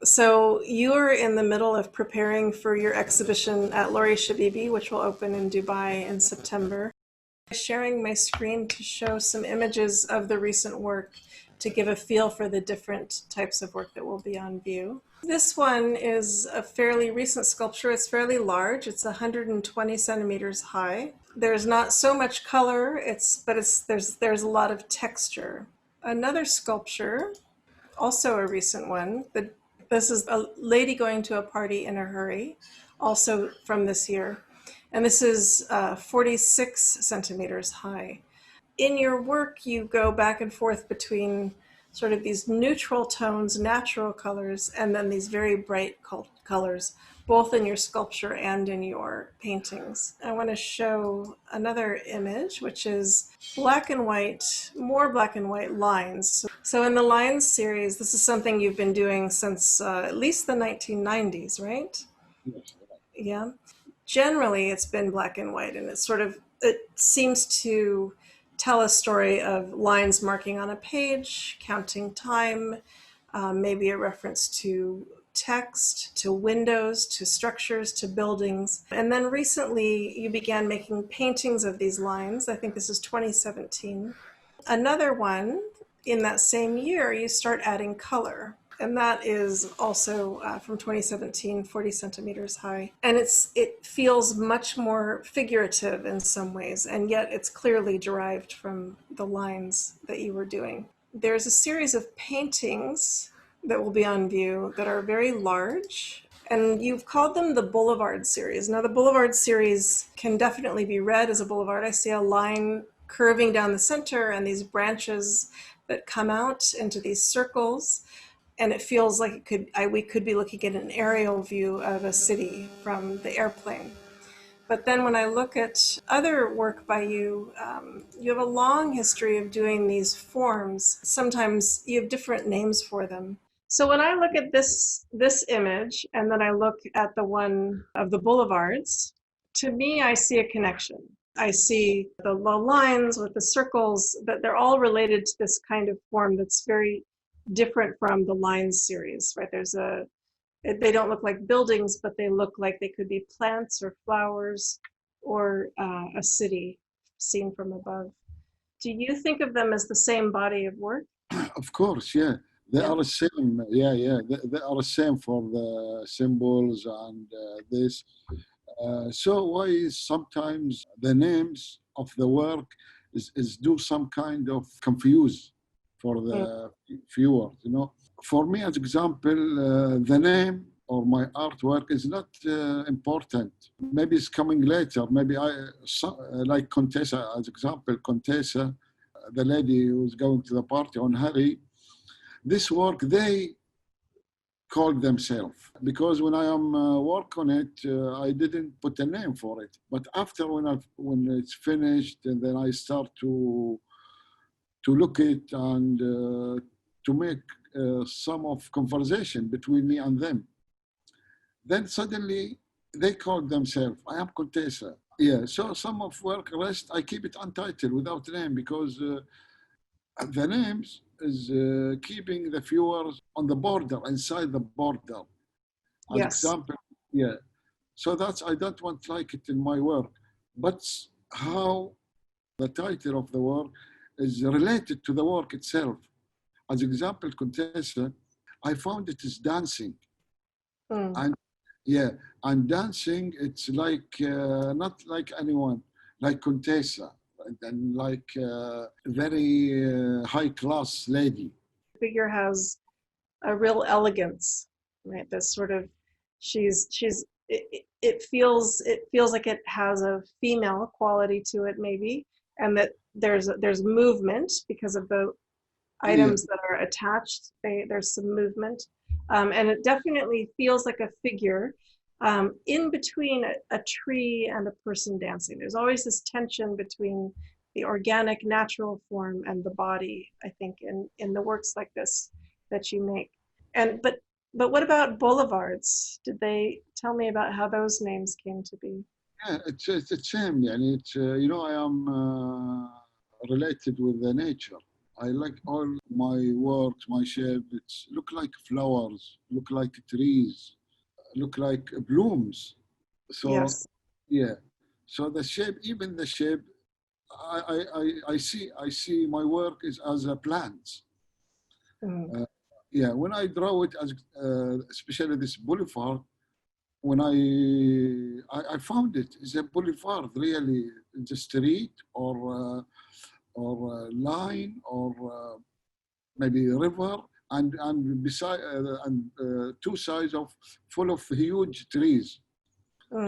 So you're in the middle of preparing for your exhibition at Lawrie Shabibi, which will open in Dubai in September. Sharing my screen to show some images of the recent work to give a feel for the different types of work that will be on view. This one is a fairly recent sculpture. It's fairly large. It's 120 centimeters high. There's not so much color, there's a lot of texture. Another sculpture, also a recent one. This is a lady going to a party in a hurry, also from this year. And this is 46 centimeters high. In your work, you go back and forth between sort of these neutral tones, natural colors, and then these very bright colors, both in your sculpture and in your paintings. I want to show another image, which is black and white, more black and white lines. So in the lines series, this is something you've been doing since at least the 1990s, right? Yes. Yeah. Generally, it's been black and white, and it seems to tell a story of lines marking on a page, counting time, maybe a reference to text, to windows, to structures, to buildings. And then recently you began making paintings of these lines. I think this is 2017. Another one in that same year, you start adding color. And that is also from 2017, 40 centimeters high. And it feels much more figurative in some ways, and yet it's clearly derived from the lines that you were doing. There's a series of paintings that will be on view that are very large, and you've called them the Boulevard series. Now, the Boulevard series can definitely be read as a boulevard. I see a line curving down the center and these branches that come out into these circles, and it feels like we could be looking at an aerial view of a city from the airplane. But then when I look at other work by you, you have a long history of doing these forms. Sometimes you have different names for them. So when I look at this image, and then I look at the one of the boulevards, to me, I see a connection. I see the low lines with the circles, that they're all related to this kind of form that's very different from the lines series, right? They don't look like buildings, but they look like they could be plants or flowers or a city seen from above. Do you think of them as the same body of work? Of course, yeah. They Yeah. are the same. Yeah, yeah. They are the same for the symbols and this. So why sometimes the names of the work is do some kind of confuse for Mm. the viewer, you know. For me, as example, the name or my artwork is not important. Maybe it's coming later. Maybe like Contessa, as example, Contessa, the lady who's going to the party on Harry. This work, they called themselves because when I am work on it, I didn't put a name for it. But after when it's finished, and then I start to look it and to make some of conversation between me and them. Then suddenly they called themselves. I am Contessa. Yeah. So some of work rest I keep it untitled without name because the names is keeping the viewers on the border, inside the border. As Yes. example, yeah. So that's I don't want like it in my work, but how the title of the work is related to the work itself. As example, Contessa, I found it is dancing, Mm. and yeah, and dancing it's like not like anyone, like Contessa, and like very high class lady. The figure has a real elegance, right? This sort of, it feels like it has a female quality to it, maybe, and that there's movement because of the Yeah, items that are attached. There's some movement, and it definitely feels like a figure in between a tree and a person dancing. There's always this tension between the organic, natural form and the body, I think, in the works like this that you make. And but what about boulevards? Did they tell me about how those names came to be? yeah, it's the same. يعني it's, you know, I am related with the nature. I like all my works, my shape. It's look like flowers, look like trees, look like blooms. So Yes. yeah. So the shape, even the shape, I see my work is as a plant. Mm. Uh, yeah, when I draw it as especially this boulevard, when I found it is a boulevard really, the street or line or maybe a river and beside and two sides of full of huge trees.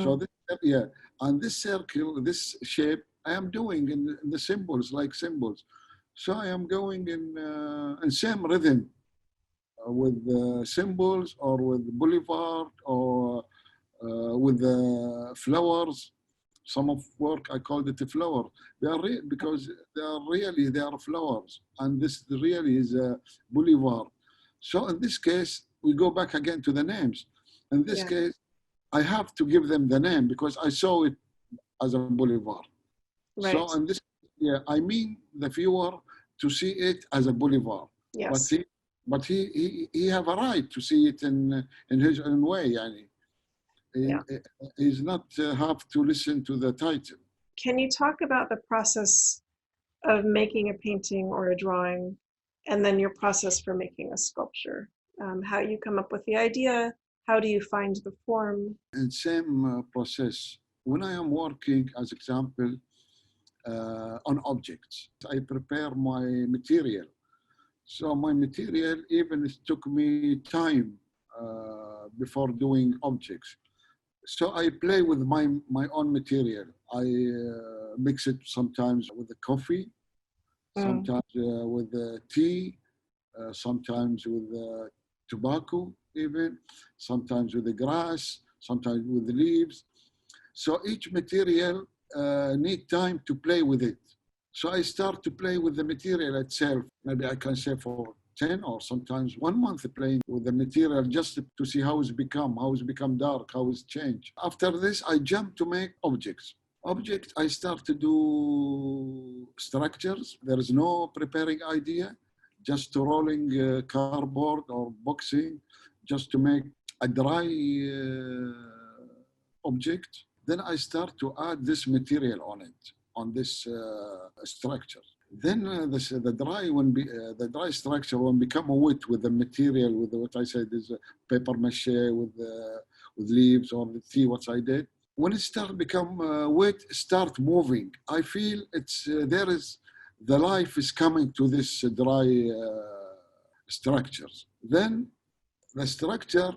So Mm. this, yeah, and this circle, this shape, I am doing in the symbols like symbols. So I am going in same rhythm with symbols or with boulevard or with flowers. Some of work I called it a flower. They are because they are flowers, and this really is a boulevard. So in this case, we go back again to the names. In this Yeah. case, I have to give them the name because I saw it as a boulevard. So Right. in this, yeah, I mean the viewer to see it as a boulevard, but Yes. he have a right to see it in his own way. Yani. Yeah. He's not have to listen to the title. Can you talk about the process of making a painting or a drawing, and then your process for making a sculpture? How you come up with the idea? How do you find the form? And same process. When I am working, as example, on objects, I prepare my material. So my material, even it took me time before doing objects. So I play with my own material. I mix it sometimes with the coffee, Mm. sometimes with the tea, sometimes with tobacco, even sometimes with the grass, sometimes with the leaves. So each material need time to play with it. So I start to play with the material itself. Maybe I can say for 10 or sometimes 1 month playing with the material just to see how it's become dark, how it's changed. After this, I jump to make objects. Objects, I start to do structures. There is no preparing idea, just to rolling cardboard or boxing, just to make a dry object. Then I start to add this material on it, on this structure. Then the dry structure will become a wet with the material, with what I said is paper mache with leaves or the tea, what I did. When it start become wet, start moving. I feel it's there is the life is coming to this dry structures. Then the structure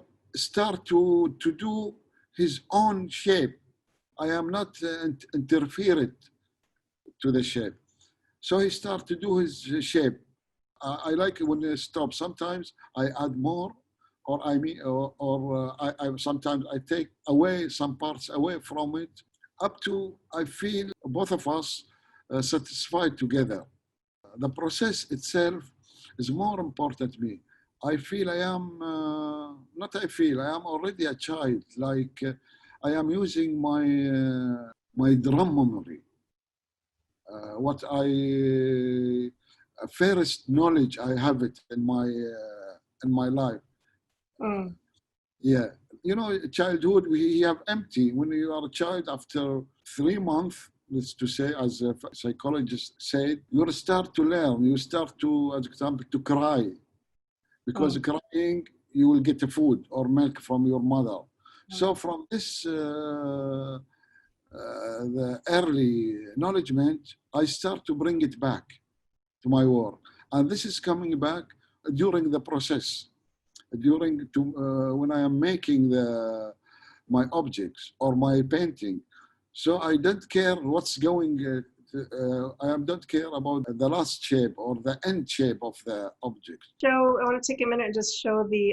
start to do his own shape. I am not interfered to the shape. So he start to do his shape. I like it when they stop. Sometimes I add more, or I mean, I sometimes I take away some parts away from it, up to I feel both of us satisfied together. The process itself is more important to me. I feel I am not. I feel I am already a child. Like I am using my drum memory. What I first knowledge I have it in my life. Mm. Yeah, you know, childhood we have empty. When you are a child, after 3 months, let's to say, as a psychologist said, you start to learn. You start to, as example, to cry because Mm. crying you will get the food or milk from your mother. Mm. So from this. The early acknowledgement, I start to bring it back to my work. And this is coming back during the process, when I am making my objects or my painting. So I don't care what's going, I don't care about the last shape or the end shape of the object. Joe, I want to take a minute and just show the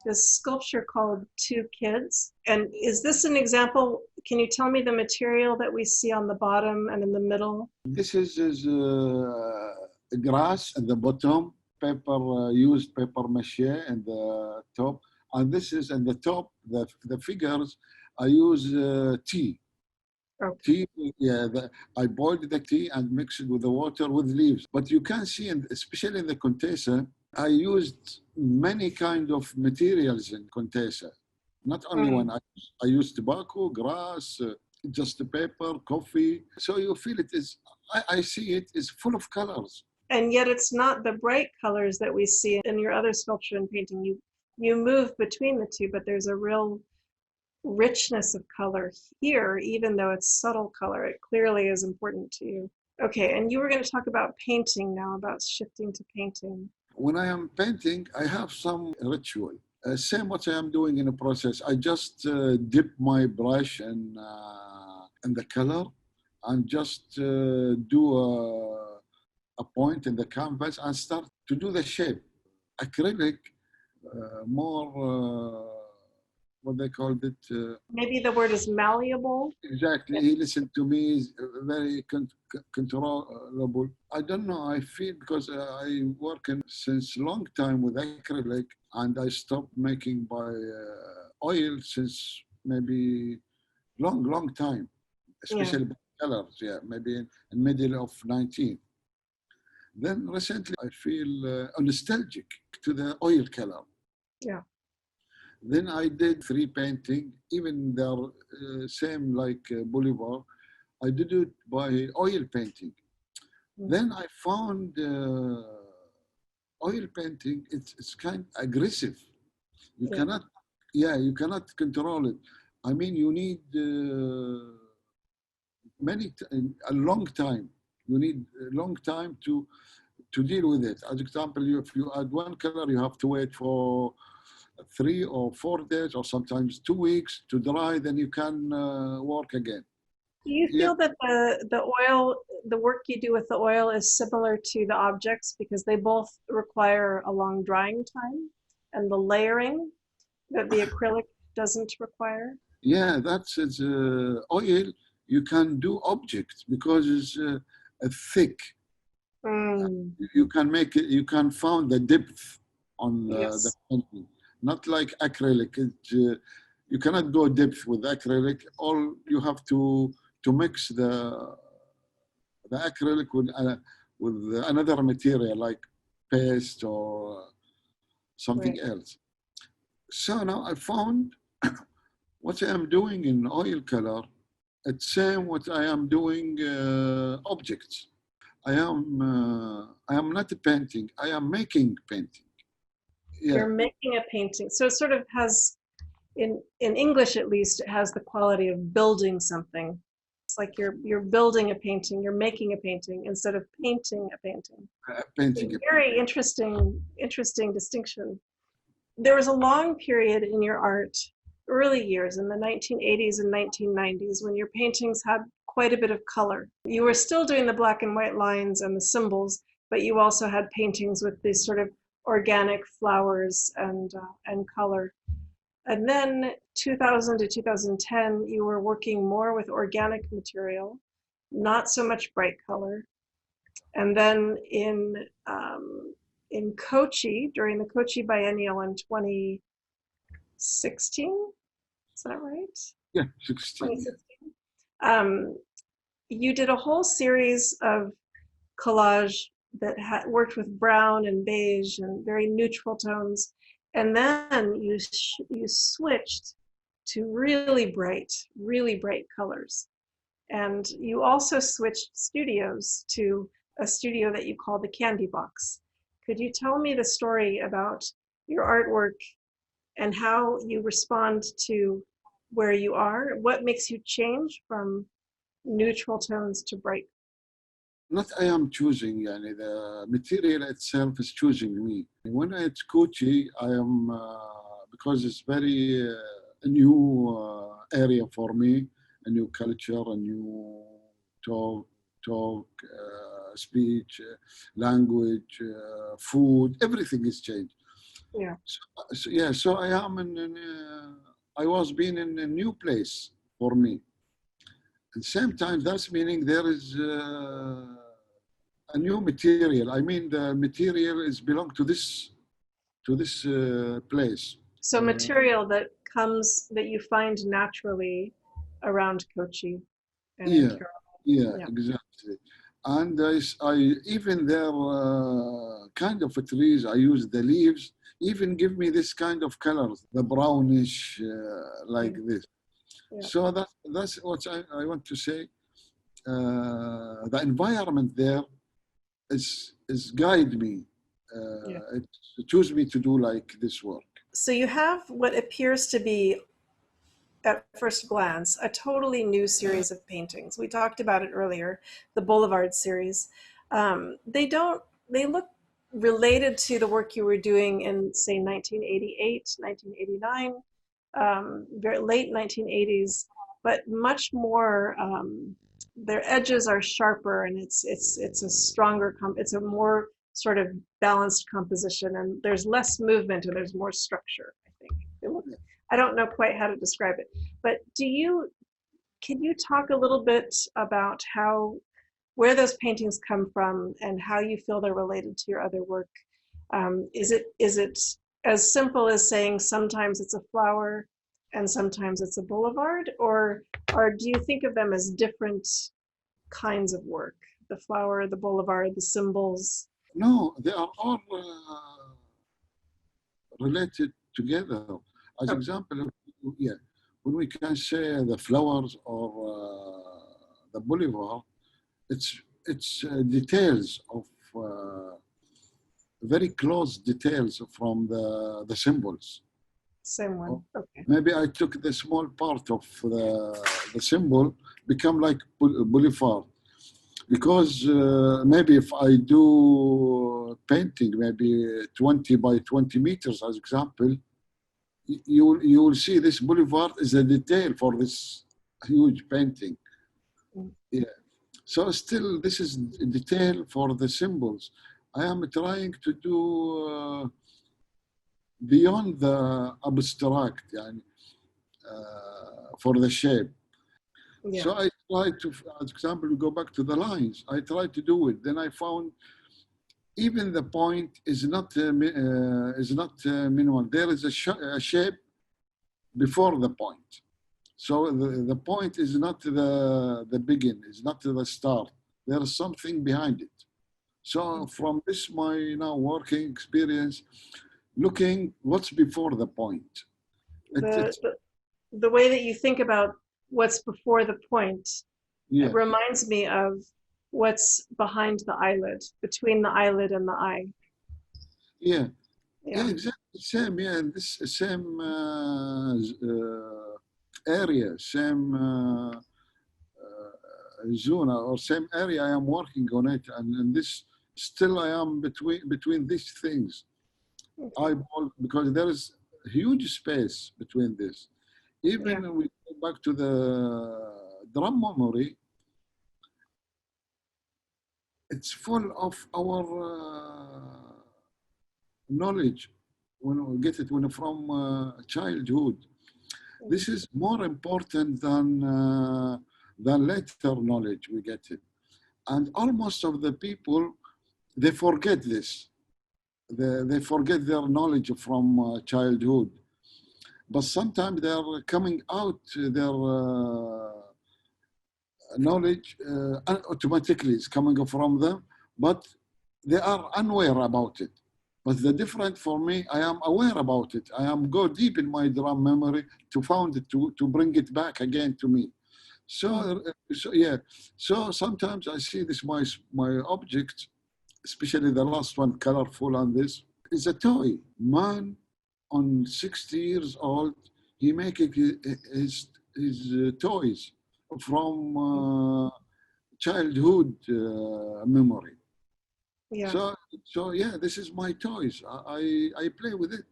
this sculpture called Two Kids. And is this an example? Can you tell me the material that we see on the bottom and in the middle? This is grass at the bottom, used paper mache and the top. And this is at the top, the figures, I use tea. Okay. Tea, yeah, I boiled the tea and mixed it with the water with leaves. But you can see, especially in the Contessa, I used many kind of materials in Contessa. Not only one. Mm. I used tobacco, grass, just the paper, coffee. So you feel it is. I see it is full of colors. And yet it's not the bright colors that we see in your other sculpture and painting. You move between the two, but there's a real richness of color here, even though it's subtle color. It clearly is important to you. Okay, and you were going to talk about painting now, about shifting to painting. When I am painting, I have some ritual. Same what I am doing in the process. I just dip my brush in the color and just do a point in the canvas and start to do the shape. Acrylic, more, what they called it. Maybe the word is malleable. Exactly. He listened to me, is very controllable. I don't know. I feel because I work since long time with acrylic and I stopped making by oil since maybe long time, Yeah, especially colors. Yeah, maybe in middle of 19. Then recently I feel nostalgic to the oil color. yeah. Then I did three painting, even they're same like Bolivar. I did it by oil painting. Mm. Then I found oil painting, it's kind of aggressive. You Yeah. cannot, yeah, you cannot control it. I mean, you need a long time. You need a long time to deal with it. As example, if you add one color, you have to wait for 3 or 4 days, or sometimes 2 weeks to dry. Then you can work again. Do you Yeah, feel that the oil, the work you do with the oil is similar to the objects because they both require a long drying time and the layering that the acrylic doesn't require? yeah, that's it's oil. You can do objects because it's thick. Mm, You can make it. You can find the depth on the yes, painting. Not like acrylic. You cannot go depth with acrylic. All you have to mix the acrylic with another material like paste or something right. else. So now I found what I am doing in oil color. It's same what I am doing objects. I am not painting. I am making painting. You're Yeah, making a painting. So it sort of has, in English at least, it has the quality of building something. It's like you're building a painting, you're making a painting instead of painting a painting. painting. Very interesting distinction. There was a long period in your art, early years in the 1980s and 1990s, when your paintings had quite a bit of color. You were still doing the black and white lines and the symbols, but you also had paintings with these sort of organic flowers and color. And then 2000 to 2010, you were working more with organic material, not so much bright color. And then in Kochi, during the Kochi Biennial in 2016, is that right? Yeah, 16. Yeah. 2016. Um, you did a whole series of collage that worked with brown and beige and very neutral tones. And then you switched to really bright colors. And you also switched studios to a studio that you call the Candy Box. Could you tell me the story about your artwork and how you respond to where you are? What makes you change from neutral tones to bright? Not I am choosing, yani the material itself is choosing me. When I at Kochi, I am, because it's very a new area for me, a new culture, a new talk, speech, language, food, everything is changed. Yeah. Yeah, so I am I was being in a new place for me. At the same time, that's meaning there is a new material. I mean, the material is belong to this place. So material that comes that you find naturally around Kochi. and Yeah, incurable. yeah, Yeah, exactly. And I even their kind of trees, I use the leaves, even give me this kind of colors, the brownish, like mm, this. yeah, So that's what I want to say. The environment there is guide me. yeah. It choose me to do like this work. So you have what appears to be, at first glance, a totally new series of paintings. We talked about it earlier, the Boulevard series. They don't, they look related to the work you were doing in, say, 1988, 1989, very late 1980s, but much more, their edges are sharper and it's a stronger, it's a more sort of balanced composition, and there's less movement and there's more structure, I think. They look, I don't know quite how to describe it, but can you talk a little bit about how, where those paintings come from and how you feel they're related to your other work? Is it as simple as saying sometimes it's a flower and sometimes it's a boulevard, or do you think of them as different kinds of work? The flower, the boulevard, the symbols. No, they are all related together. As Oh, example, yeah, when we can say the flowers or the boulevard, it's details of very close details from the symbols. same one. Okay. Maybe I took the small part of the symbol, become like boulevard. Because maybe if I do painting, maybe 20 by 20 meters, as example, you will see this boulevard is a detail for this huge painting. Mm. Yeah. So still, this is detail for the symbols. I am trying to do beyond the abstract, يعني, for the shape. Yeah. So I try to, as example, we go back to the lines. I try to do it. Then I found even the point is not minimal. There is a shape before the point. So the point is not the begin, is not the start. There is something behind it. So from this my now working experience, looking what's before the point. The, It's the the way that you think about what's before the point, it yeah, reminds me of what's behind the eyelid, between the eyelid and the eye. yeah, yeah, Yeah. exactly same. Yeah, this same area, same zone or same area. I am working on it, and this still I am between these things. Okay. Eyeball because there is huge space between this. Even Yeah. when we go back to the drum memory, it's full of our knowledge when we get it when from childhood. This is more important than later knowledge we get it. And almost of the people, they forget this. They forget their knowledge from childhood. But sometimes they're coming out their knowledge automatically is coming from them, but they are unaware about it. But the difference for me, I am aware about it. I am go deep in my drum memory to find it, to bring it back again to me. Mm. So yeah. So sometimes I see this my object, especially the last one, colorful on this, is a toy. Man on 60 years old, he making his toys from childhood memory. Yeah. So yeah, this is my toys. I play with it.